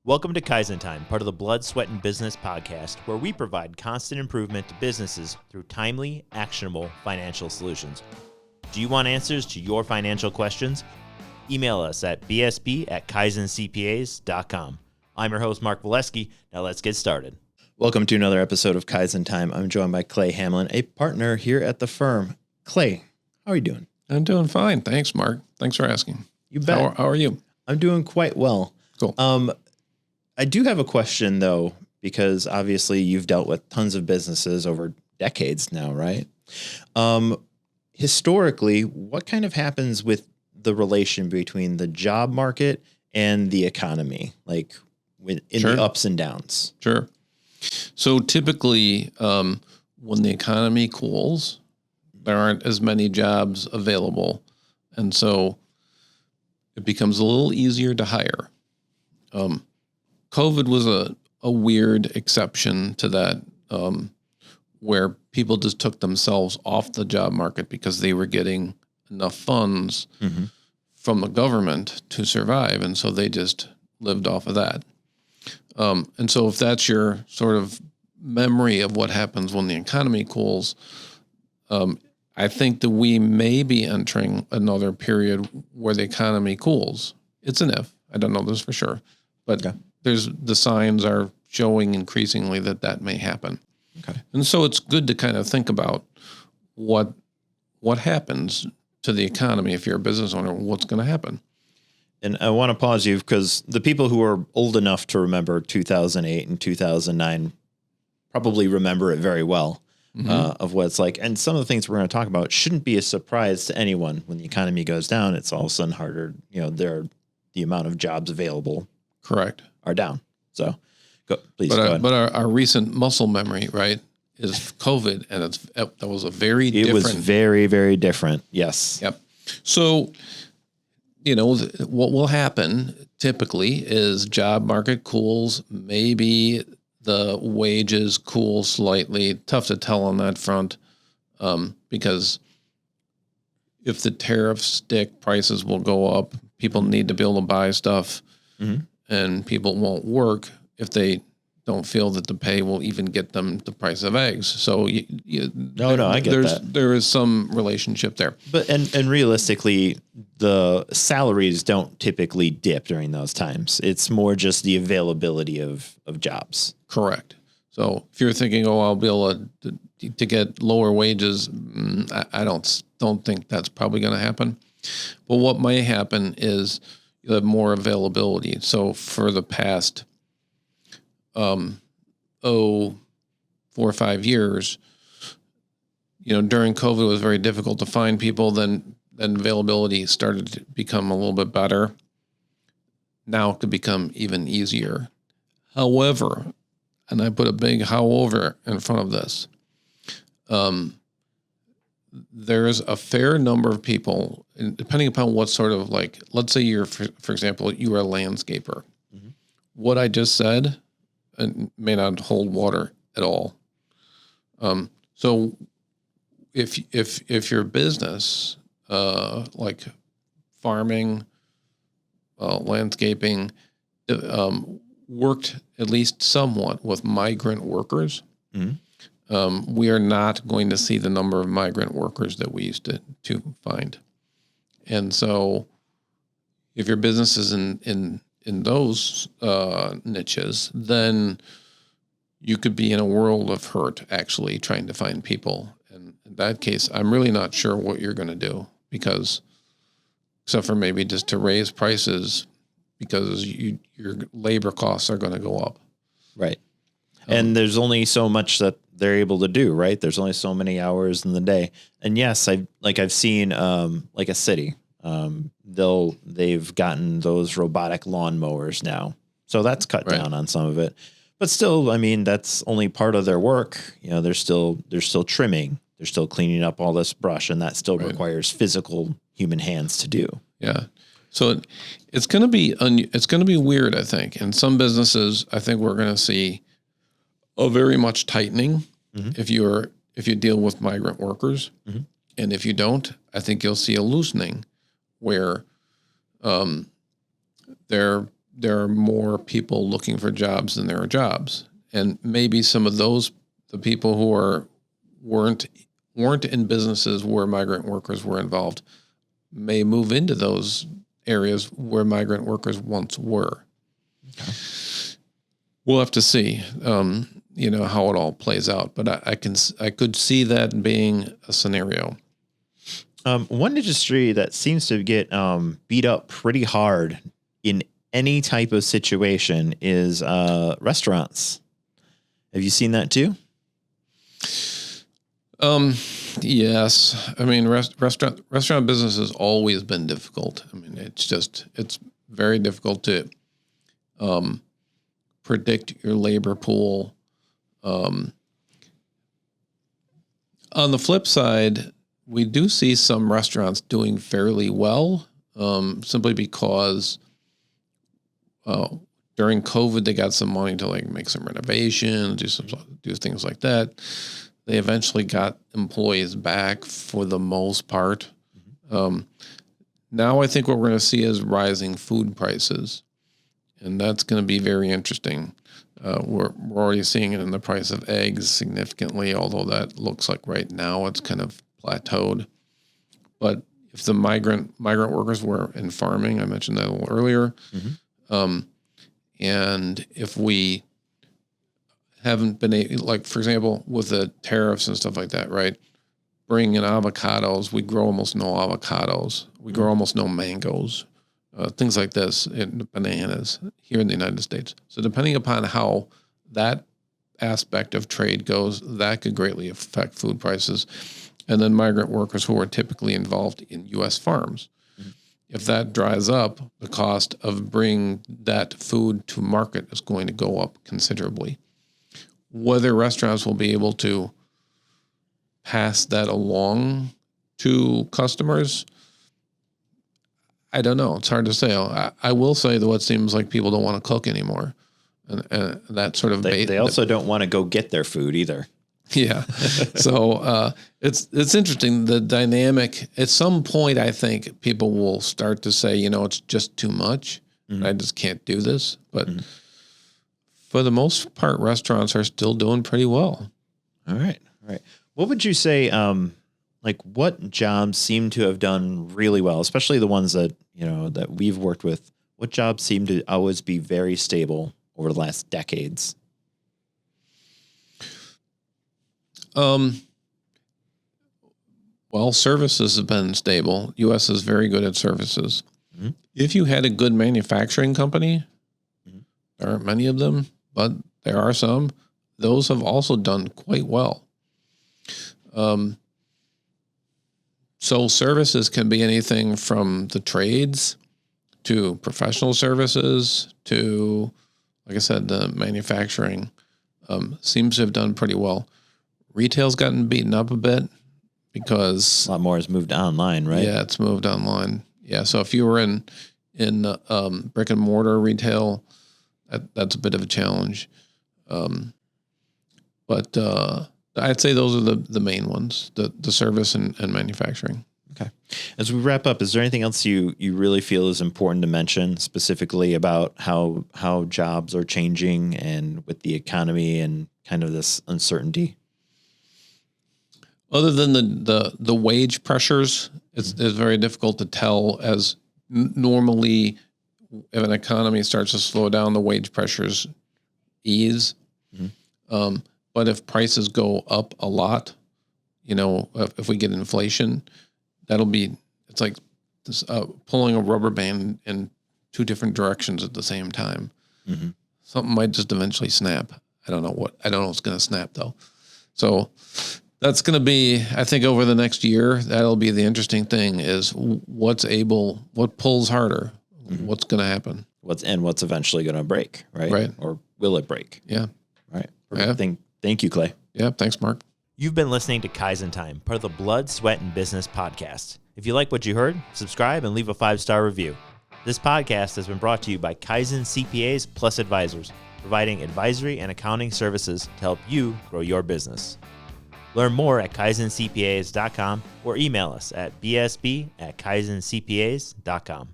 Welcome to Kaizen Time, part of the Blood, Sweat, and Business podcast, where we provide constant improvement to businesses through timely, actionable financial solutions. Do you want answers to your financial questions? Email us at bsp@kaizencpas.com. I'm your host, Mark Valesky. Now let's get started. Welcome to another episode of Kaizen Time. I'm joined by Clay Hamlin, a partner here at the firm. Clay, how are you doing? I'm doing fine. Thanks, Mark. Thanks for asking. You bet. How are you? I'm doing quite well. Cool. I do have a question, though, because obviously you've dealt with tons of businesses over decades now, right? Historically, what kind of happens with the relation between the job market and the economy, like in the ups and downs? Sure. So typically, when the economy cools, there aren't as many jobs available. And so it becomes a little easier to hire. COVID was a weird exception to that, where people just took themselves off the job market because they were getting enough funds from the government to survive. And so they just lived off of that. And so if that's your sort of memory of what happens when the economy cools, I think that we may be entering another period where the economy cools. It's an if. I don't know this for sure. But the signs are showing increasingly that may happen. Okay. And so it's good to kind of think about what happens to the economy if you're a business owner, what's going to happen. And I want to pause you because the people who are old enough to remember 2008 and 2009 probably remember it very well, of what it's like. And some of the things we're going to talk about shouldn't be a surprise to anyone. When the economy goes down, it's all of a sudden harder. The amount of jobs available are down. So please go ahead. But our recent muscle memory, right, is COVID, and that was a very different. It was very, very different. Yes. Yep. So, what will happen typically is job market cools, maybe the wages cool slightly. Tough to tell on that front, because if the tariffs stick, prices will go up. People need to be able to buy stuff. And people won't work if they don't feel that the pay will even get them the price of eggs. So I get that. There is some relationship there. But and realistically, the salaries don't typically dip during those times. It's more just the availability of jobs. Correct. So if you're thinking, I'll be able to get lower wages, I don't think that's probably going to happen. But what may happen is you have more availability. So for the past 4 or 5 years, during COVID, it was very difficult to find people. Then availability started to become a little bit better. Now it could become even easier. However, and I put a big however in front of this, there's a fair number of people, and depending upon what sort of, like, let's say you're, for example, you are a landscaper. What I just said may not hold water at all. So if your business, like farming, landscaping, worked at least somewhat with migrant workers, we are not going to see the number of migrant workers that we used to find. And so if your business is in those niches, then you could be in a world of hurt actually trying to find people. And in that case, I'm really not sure what you're going to do, because except for maybe just to raise prices because your labor costs are going to go up. Right. And there's only so much that they're able to do, right? There's only so many hours in the day. And yes, I've seen like a city, they've gotten those robotic lawnmowers now. So that's cut down on some of it. But still, that's only part of their work. They're still trimming. They're still cleaning up all this brush, and that still requires physical human hands to do. Yeah. So it's going to be weird, I think. In some businesses, I think we're going to see a very much tightening if you deal with migrant workers. And if you don't, I think you'll see a loosening where they're there are more people looking for jobs than there are jobs. And maybe some of those, the people who weren't in businesses where migrant workers were involved, may move into those areas where migrant workers once were. Okay. We'll have to see, how it all plays out. But I could see that being a scenario. One industry that seems to get beat up pretty hard in any type of situation is restaurants. Have you seen that too? Yes. I mean, restaurant business has always been difficult. I mean, it's very difficult to predict your labor pool. On the flip side, we do see some restaurants doing fairly well, simply because during COVID they got some money to make some renovations, do things like that. They eventually got employees back for the most part. Now I think what we're going to see is rising food prices, and that's going to be very interesting. We're already seeing it in the price of eggs significantly, although that looks like right now it's kind of plateaued. But if the migrant workers were in farming, I mentioned that a little earlier, and if we haven't been able, for example, with the tariffs and stuff like that, right? Bring in avocados, we grow almost no avocados. We grow almost no mangoes, things like this, and bananas here in the United States. So depending upon how that aspect of trade goes, that could greatly affect food prices. And then migrant workers who are typically involved in U.S. farms. If that dries up, the cost of bringing that food to market is going to go up considerably. Whether restaurants will be able to pass that along to customers, I don't know. It's hard to say. I will say that what seems like people don't want to cook anymore. And that sort of... They also don't want to go get their food either. Yeah. So it's interesting, the dynamic. At some point, I think people will start to say, it's just too much. I just can't do this. But for the most part, restaurants are still doing pretty well. All right. What would you say, what jobs seem to have done really well, especially the ones that, that we've worked with? What jobs seem to always be very stable over the last decades? Well, services have been stable. U.S. is very good at services. If you had a good manufacturing company, there aren't many of them, but there are some. Those have also done quite well. So services can be anything from the trades to professional services to, like I said, the manufacturing seems to have done pretty well. Retail's gotten beaten up a bit because a lot more has moved online, right? Yeah, it's moved online. Yeah, so if you were in brick and mortar retail, that's a bit of a challenge. But I'd say those are the main ones: the service and manufacturing. Okay. As we wrap up, is there anything else you really feel is important to mention specifically about how jobs are changing and with the economy and kind of this uncertainty? Other than the wage pressures, it's very difficult to tell, as normally if an economy starts to slow down, the wage pressures ease. But if prices go up a lot, if we get inflation, it's like pulling a rubber band in two different directions at the same time. Something might just eventually snap. I don't know what's going to snap though. So that's going to be, I think, over the next year, that'll be the interesting thing, is what pulls harder, what's going to happen. What's eventually going to break, right? Right. Or will it break? Yeah. Right. Yeah. Thank you, Clay. Yeah. Thanks, Mark. You've been listening to Kaizen Time, part of the Blood, Sweat, and Business podcast. If you like what you heard, subscribe and leave a 5-star review. This podcast has been brought to you by Kaizen CPAs Plus Advisors, providing advisory and accounting services to help you grow your business. Learn more at kaizencpas.com or email us at bsb@kaizencpas.com.